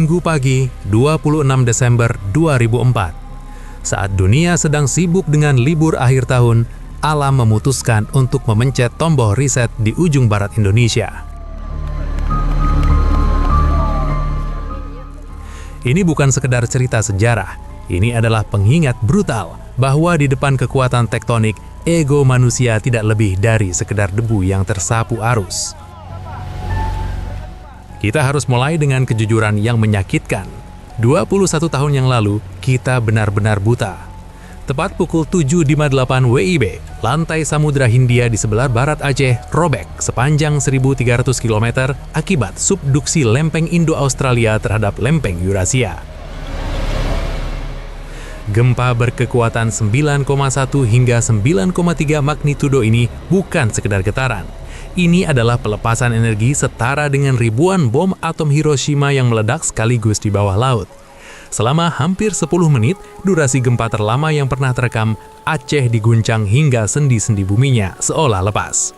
Minggu pagi, 26 Desember 2004. Saat dunia sedang sibuk dengan libur akhir tahun, alam memutuskan untuk memencet tombol reset di ujung barat Indonesia. Ini bukan sekedar cerita sejarah, ini adalah pengingat brutal bahwa di depan kekuatan tektonik, ego manusia tidak lebih dari sekedar debu yang tersapu arus. Kita harus mulai dengan kejujuran yang menyakitkan. 21 tahun yang lalu, kita benar-benar buta. Tepat pukul 7.58 WIB, lantai Samudra Hindia di sebelah barat Aceh robek sepanjang 1.300 km akibat subduksi lempeng Indo-Australia terhadap lempeng Eurasia. Gempa berkekuatan 9,1 hingga 9,3 magnitudo ini bukan sekedar getaran. Ini adalah pelepasan energi setara dengan ribuan bom atom Hiroshima yang meledak sekaligus di bawah laut. Selama hampir 10 menit, durasi gempa terlama yang pernah terekam, Aceh diguncang hingga sendi-sendi buminya seolah lepas.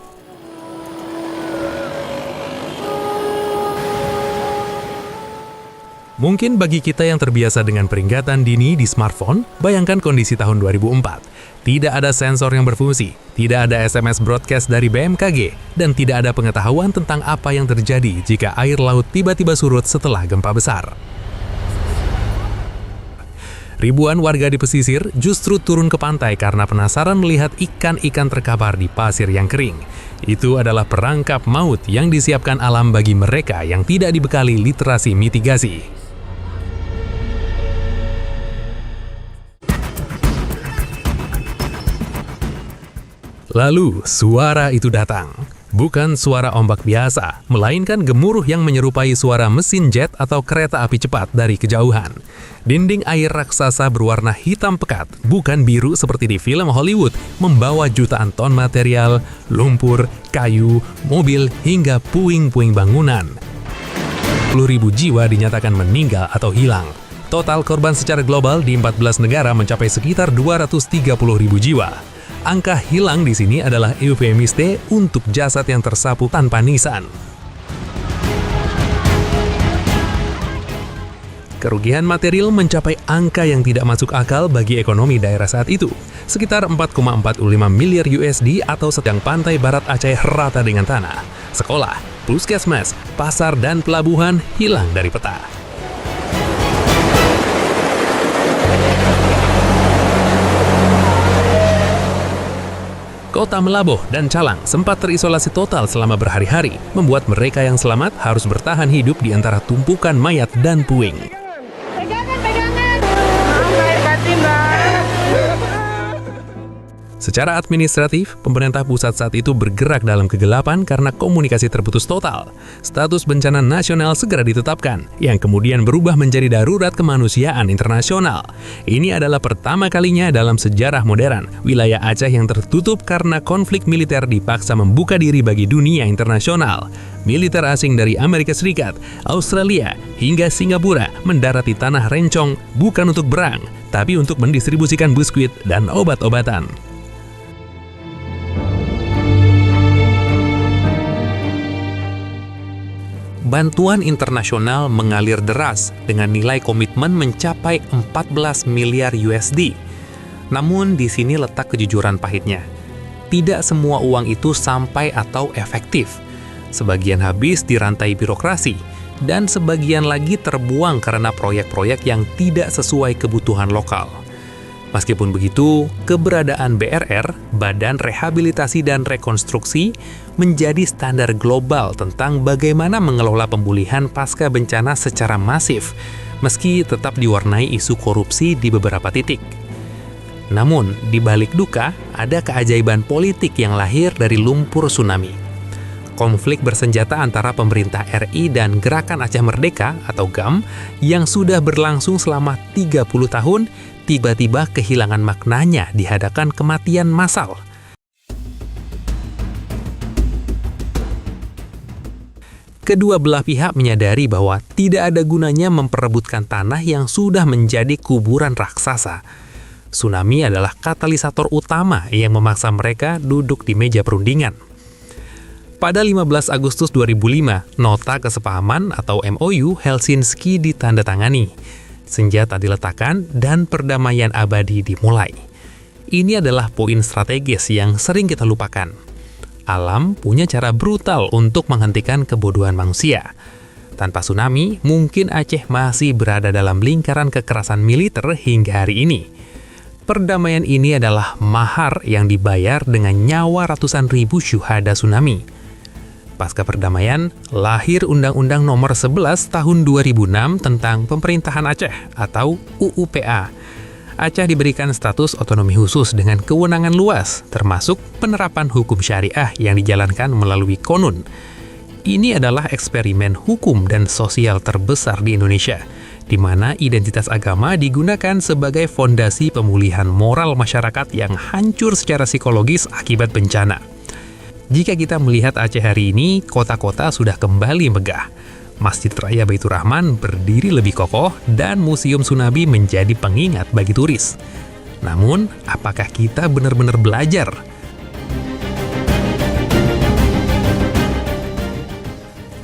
Mungkin bagi kita yang terbiasa dengan peringatan dini di smartphone, bayangkan kondisi tahun 2004. Tidak ada sensor yang berfungsi, tidak ada SMS broadcast dari BMKG, dan tidak ada pengetahuan tentang apa yang terjadi jika air laut tiba-tiba surut setelah gempa besar. Ribuan warga di pesisir justru turun ke pantai karena penasaran melihat ikan-ikan terkapar di pasir yang kering. Itu adalah perangkap maut yang disiapkan alam bagi mereka yang tidak dibekali literasi mitigasi. Lalu, suara itu datang. Bukan suara ombak biasa, melainkan gemuruh yang menyerupai suara mesin jet atau kereta api cepat dari kejauhan. Dinding air raksasa berwarna hitam pekat, bukan biru seperti di film Hollywood, membawa jutaan ton material, lumpur, kayu, mobil, hingga puing-puing bangunan. 10.000 jiwa dinyatakan meninggal atau hilang. Total korban secara global di 14 negara mencapai sekitar 230.000 jiwa. Angka hilang di sini adalah eufemisme untuk jasad yang tersapu tanpa nisan. Kerugian material mencapai angka yang tidak masuk akal bagi ekonomi daerah saat itu, sekitar 4,45 miliar USD atau sedang pantai barat Aceh rata dengan tanah. Sekolah, puskesmas, pasar, dan pelabuhan hilang dari peta. Kota Melaboh dan Calang sempat terisolasi total selama berhari-hari, membuat mereka yang selamat harus bertahan hidup di antara tumpukan mayat dan puing. Secara administratif, pemerintah pusat saat itu bergerak dalam kegelapan karena komunikasi terputus total. Status bencana nasional segera ditetapkan, yang kemudian berubah menjadi darurat kemanusiaan internasional. Ini adalah pertama kalinya dalam sejarah modern, wilayah Aceh yang tertutup karena konflik militer dipaksa membuka diri bagi dunia internasional. Militer asing dari Amerika Serikat, Australia, hingga Singapura mendarati tanah Rencong bukan untuk berang, tapi untuk mendistribusikan biskuit dan obat-obatan. Bantuan internasional mengalir deras dengan nilai komitmen mencapai 14 miliar USD. Namun di sini letak kejujuran pahitnya. Tidak semua uang itu sampai atau efektif. Sebagian habis di rantai birokrasi, dan sebagian lagi terbuang karena proyek-proyek yang tidak sesuai kebutuhan lokal. Meskipun begitu, keberadaan BRR, Badan Rehabilitasi dan Rekonstruksi, menjadi standar global tentang bagaimana mengelola pemulihan pasca bencana secara masif, meski tetap diwarnai isu korupsi di beberapa titik. Namun, di balik duka, ada keajaiban politik yang lahir dari lumpur tsunami. Konflik bersenjata antara pemerintah RI dan Gerakan Aceh Merdeka atau GAM yang sudah berlangsung selama 30 tahun, tiba-tiba kehilangan maknanya di hadapan kematian massal. Kedua belah pihak menyadari bahwa tidak ada gunanya memperebutkan tanah yang sudah menjadi kuburan raksasa. Tsunami adalah katalisator utama yang memaksa mereka duduk di meja perundingan. Pada 15 Agustus 2005, Nota Kesepahaman atau MOU Helsinki ditandatangani. Senjata diletakkan dan perdamaian abadi dimulai. Ini adalah poin strategis yang sering kita lupakan. Alam punya cara brutal untuk menghentikan kebodohan manusia. Tanpa tsunami, mungkin Aceh masih berada dalam lingkaran kekerasan militer hingga hari ini. Perdamaian ini adalah mahar yang dibayar dengan nyawa ratusan ribu syuhada tsunami. Pasca perdamaian, lahir Undang-Undang Nomor 11 Tahun 2006 tentang Pemerintahan Aceh atau UUPA. Aceh diberikan status otonomi khusus dengan kewenangan luas, termasuk penerapan hukum syariah yang dijalankan melalui Konun. Ini adalah eksperimen hukum dan sosial terbesar di Indonesia, di mana identitas agama digunakan sebagai fondasi pemulihan moral masyarakat yang hancur secara psikologis akibat bencana. Jika kita melihat Aceh hari ini, kota-kota sudah kembali megah. Masjid Raya Baitur Rahman berdiri lebih kokoh dan Museum Tsunami menjadi pengingat bagi turis. Namun, apakah kita benar-benar belajar?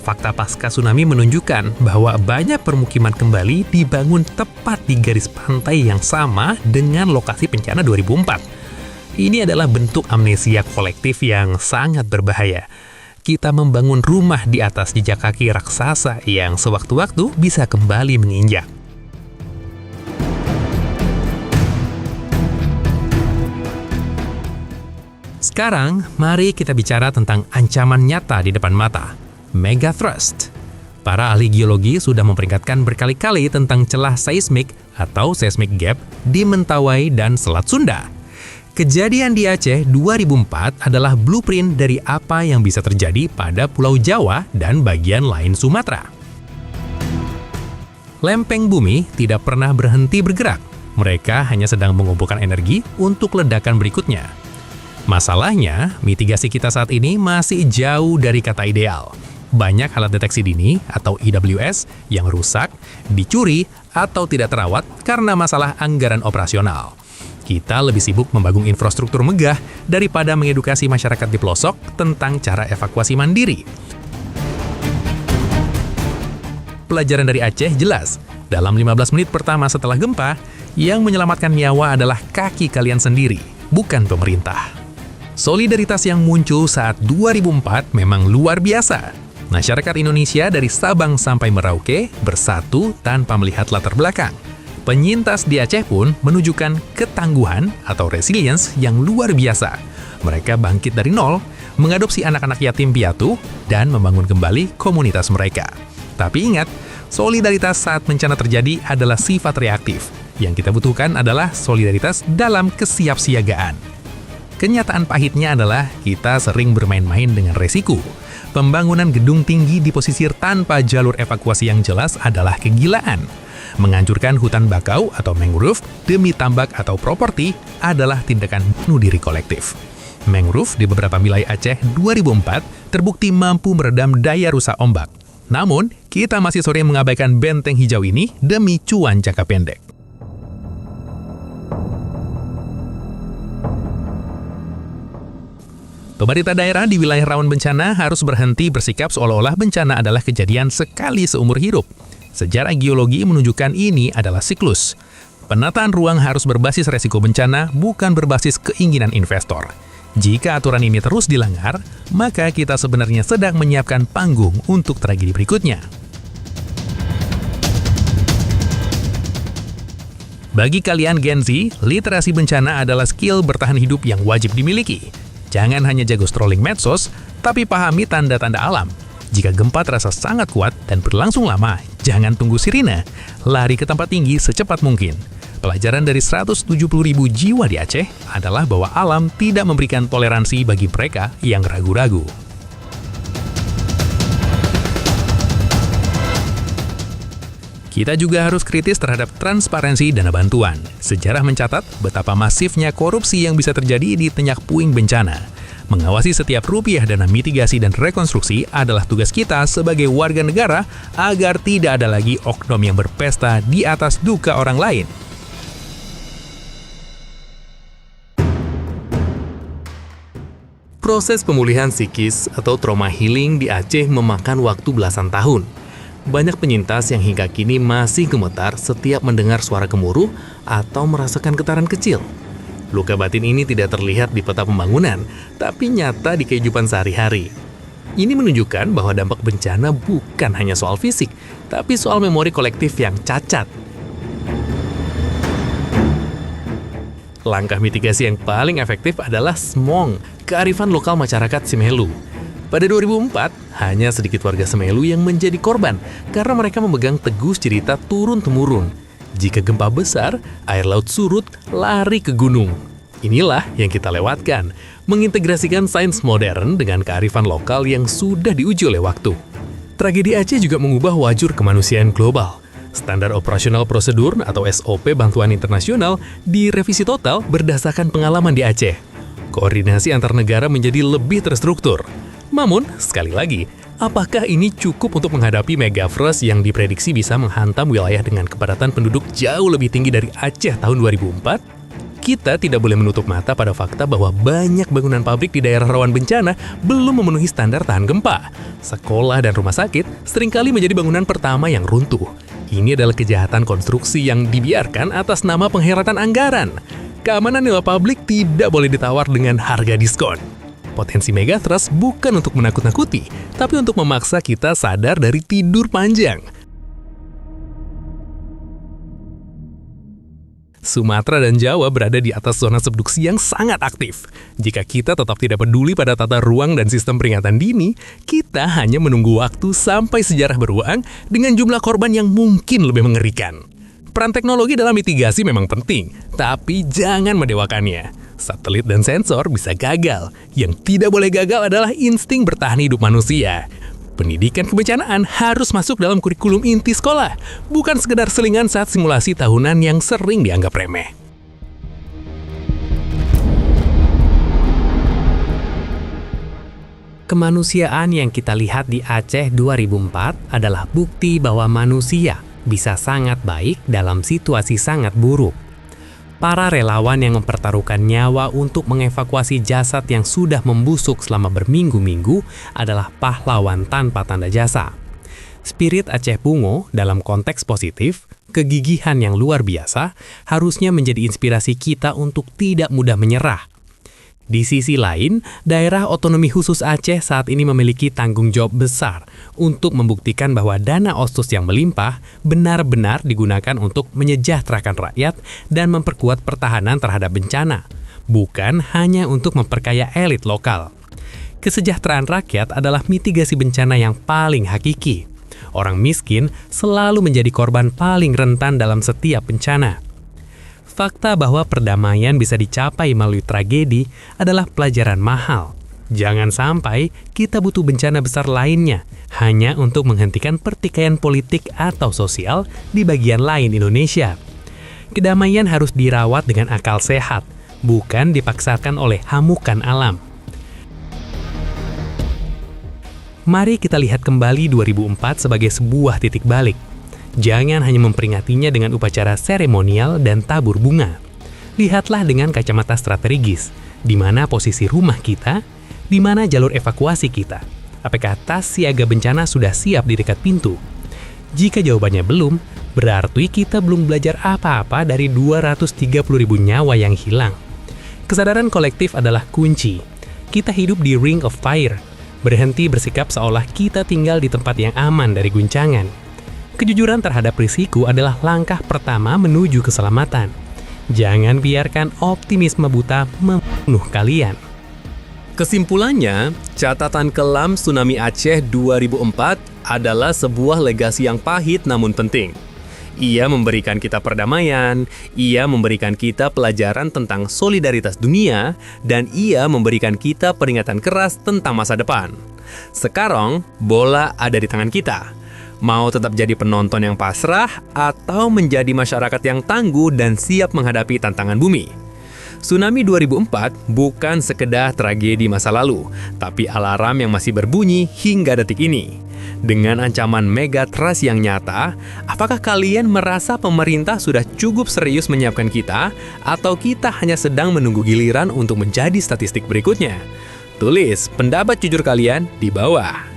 Fakta pasca tsunami menunjukkan bahwa banyak permukiman kembali dibangun tepat di garis pantai yang sama dengan lokasi bencana 2004. Ini adalah bentuk amnesia kolektif yang sangat berbahaya. Kita membangun rumah di atas jejak kaki raksasa yang sewaktu-waktu bisa kembali menginjak. Sekarang, mari kita bicara tentang ancaman nyata di depan mata, megathrust. Para ahli geologi sudah memperingatkan berkali-kali tentang celah seismik atau seismic gap di Mentawai dan Selat Sunda. Kejadian di Aceh 2004 adalah blueprint dari apa yang bisa terjadi pada Pulau Jawa dan bagian lain Sumatera. Lempeng bumi tidak pernah berhenti bergerak. Mereka hanya sedang mengumpulkan energi untuk ledakan berikutnya. Masalahnya, mitigasi kita saat ini masih jauh dari kata ideal. Banyak alat deteksi dini atau IWS yang rusak, dicuri, atau tidak terawat karena masalah anggaran operasional. Kita lebih sibuk membangun infrastruktur megah daripada mengedukasi masyarakat di pelosok tentang cara evakuasi mandiri. Pelajaran dari Aceh jelas. Dalam 15 menit pertama setelah gempa, yang menyelamatkan nyawa adalah kaki kalian sendiri, bukan pemerintah. Solidaritas yang muncul saat 2004 memang luar biasa. Masyarakat Indonesia dari Sabang sampai Merauke bersatu tanpa melihat latar belakang. Penyintas di Aceh pun menunjukkan ketangguhan atau resilience yang luar biasa. Mereka bangkit dari nol, mengadopsi anak-anak yatim piatu, dan membangun kembali komunitas mereka. Tapi ingat, solidaritas saat bencana terjadi adalah sifat reaktif. Yang kita butuhkan adalah solidaritas dalam kesiapsiagaan. Kenyataan pahitnya adalah kita sering bermain-main dengan resiko. Pembangunan gedung tinggi di pesisir tanpa jalur evakuasi yang jelas adalah kegilaan. Menghancurkan hutan bakau atau mangrove demi tambak atau properti adalah tindakan bunuh diri kolektif. Mangrove di beberapa wilayah Aceh 2004 terbukti mampu meredam daya rusak ombak. Namun, kita masih sering mengabaikan benteng hijau ini demi cuan jangka pendek. Pemerintah daerah di wilayah rawan bencana harus berhenti bersikap seolah-olah bencana adalah kejadian sekali seumur hidup. Sejarah geologi menunjukkan ini adalah siklus. Penataan ruang harus berbasis resiko bencana, bukan berbasis keinginan investor. Jika aturan ini terus dilanggar, maka kita sebenarnya sedang menyiapkan panggung untuk tragedi berikutnya. Bagi kalian Gen Z, literasi bencana adalah skill bertahan hidup yang wajib dimiliki. Jangan hanya jago scrolling medsos, tapi pahami tanda-tanda alam. Jika gempa terasa sangat kuat dan berlangsung lama, jangan tunggu sirine. Lari ke tempat tinggi secepat mungkin. Pelajaran dari 170.000 jiwa di Aceh adalah bahwa alam tidak memberikan toleransi bagi mereka yang ragu-ragu. Kita juga harus kritis terhadap transparansi dana bantuan. Sejarah mencatat betapa masifnya korupsi yang bisa terjadi di tengah puing bencana. Mengawasi setiap rupiah dana mitigasi dan rekonstruksi adalah tugas kita sebagai warga negara agar tidak ada lagi oknum yang berpesta di atas duka orang lain. Proses pemulihan psikis atau trauma healing di Aceh memakan waktu belasan tahun. Banyak penyintas yang hingga kini masih gemetar setiap mendengar suara gemuruh atau merasakan getaran kecil. Luka batin ini tidak terlihat di peta pembangunan, tapi nyata di kehidupan sehari-hari. Ini menunjukkan bahwa dampak bencana bukan hanya soal fisik, tapi soal memori kolektif yang cacat. Langkah mitigasi yang paling efektif adalah SMONG, kearifan lokal masyarakat Simelu. Pada 2004, hanya sedikit warga Simelu yang menjadi korban karena mereka memegang teguh cerita turun-temurun. Jika gempa besar, air laut surut, lari ke gunung. Inilah yang kita lewatkan, mengintegrasikan sains modern dengan kearifan lokal yang sudah diuji oleh waktu. Tragedi Aceh juga mengubah wajur kemanusiaan global. Standar Operasional Prosedur atau SOP Bantuan Internasional direvisi total berdasarkan pengalaman di Aceh. Koordinasi antar negara menjadi lebih terstruktur. Namun, sekali lagi, apakah ini cukup untuk menghadapi megafreeze yang diprediksi bisa menghantam wilayah dengan kepadatan penduduk jauh lebih tinggi dari Aceh tahun 2004? Kita tidak boleh menutup mata pada fakta bahwa banyak bangunan pabrik di daerah rawan bencana belum memenuhi standar tahan gempa. Sekolah dan rumah sakit seringkali menjadi bangunan pertama yang runtuh. Ini adalah kejahatan konstruksi yang dibiarkan atas nama pengkhianatan anggaran. Keamanan nilai publik tidak boleh ditawar dengan harga diskon. Potensi megatrust bukan untuk menakut-nakuti, tapi untuk memaksa kita sadar dari tidur panjang. Sumatera dan Jawa berada di atas zona subduksi yang sangat aktif. Jika kita tetap tidak peduli pada tata ruang dan sistem peringatan dini, kita hanya menunggu waktu sampai sejarah berulang dengan jumlah korban yang mungkin lebih mengerikan. Peran teknologi dalam mitigasi memang penting, tapi jangan mendewakannya. Satelit dan sensor bisa gagal. Yang tidak boleh gagal adalah insting bertahan hidup manusia. Pendidikan kebencanaan harus masuk dalam kurikulum inti sekolah, bukan sekedar selingan saat simulasi tahunan yang sering dianggap remeh. Kemanusiaan yang kita lihat di Aceh 2004 adalah bukti bahwa manusia bisa sangat baik dalam situasi sangat buruk. Para relawan yang mempertaruhkan nyawa untuk mengevakuasi jasad yang sudah membusuk selama berminggu-minggu adalah pahlawan tanpa tanda jasa. Spirit Aceh Bungo dalam konteks positif, kegigihan yang luar biasa, harusnya menjadi inspirasi kita untuk tidak mudah menyerah. Di sisi lain, daerah otonomi khusus Aceh saat ini memiliki tanggung jawab besar untuk membuktikan bahwa dana otsus yang melimpah benar-benar digunakan untuk menyejahterakan rakyat dan memperkuat pertahanan terhadap bencana, bukan hanya untuk memperkaya elit lokal. Kesejahteraan rakyat adalah mitigasi bencana yang paling hakiki. Orang miskin selalu menjadi korban paling rentan dalam setiap bencana. Fakta bahwa perdamaian bisa dicapai melalui tragedi adalah pelajaran mahal. Jangan sampai kita butuh bencana besar lainnya hanya untuk menghentikan pertikaian politik atau sosial di bagian lain Indonesia. Kedamaian harus dirawat dengan akal sehat, bukan dipaksakan oleh hamukan alam. Mari kita lihat kembali 2004 sebagai sebuah titik balik. Jangan hanya memperingatinya dengan upacara seremonial dan tabur bunga. Lihatlah dengan kacamata strategis, di mana posisi rumah kita, di mana jalur evakuasi kita. Apakah tas siaga bencana sudah siap di dekat pintu? Jika jawabannya belum, berarti kita belum belajar apa-apa dari 230.000 nyawa yang hilang. Kesadaran kolektif adalah kunci. Kita hidup di ring of fire, berhenti bersikap seolah kita tinggal di tempat yang aman dari guncangan. Kejujuran terhadap risiko adalah langkah pertama menuju keselamatan. Jangan biarkan optimisme buta membunuh kalian. Kesimpulannya, catatan kelam tsunami Aceh 2004 adalah sebuah legasi yang pahit namun penting. Ia memberikan kita perdamaian, ia memberikan kita pelajaran tentang solidaritas dunia, dan ia memberikan kita peringatan keras tentang masa depan. Sekarang, bola ada di tangan kita. Mau tetap jadi penonton yang pasrah atau menjadi masyarakat yang tangguh dan siap menghadapi tantangan bumi? Tsunami 2004 bukan sekedar tragedi masa lalu, tapi alarm yang masih berbunyi hingga detik ini. Dengan ancaman megatrust yang nyata, apakah kalian merasa pemerintah sudah cukup serius menyiapkan kita, atau kita hanya sedang menunggu giliran untuk menjadi statistik berikutnya? Tulis pendapat jujur kalian di bawah.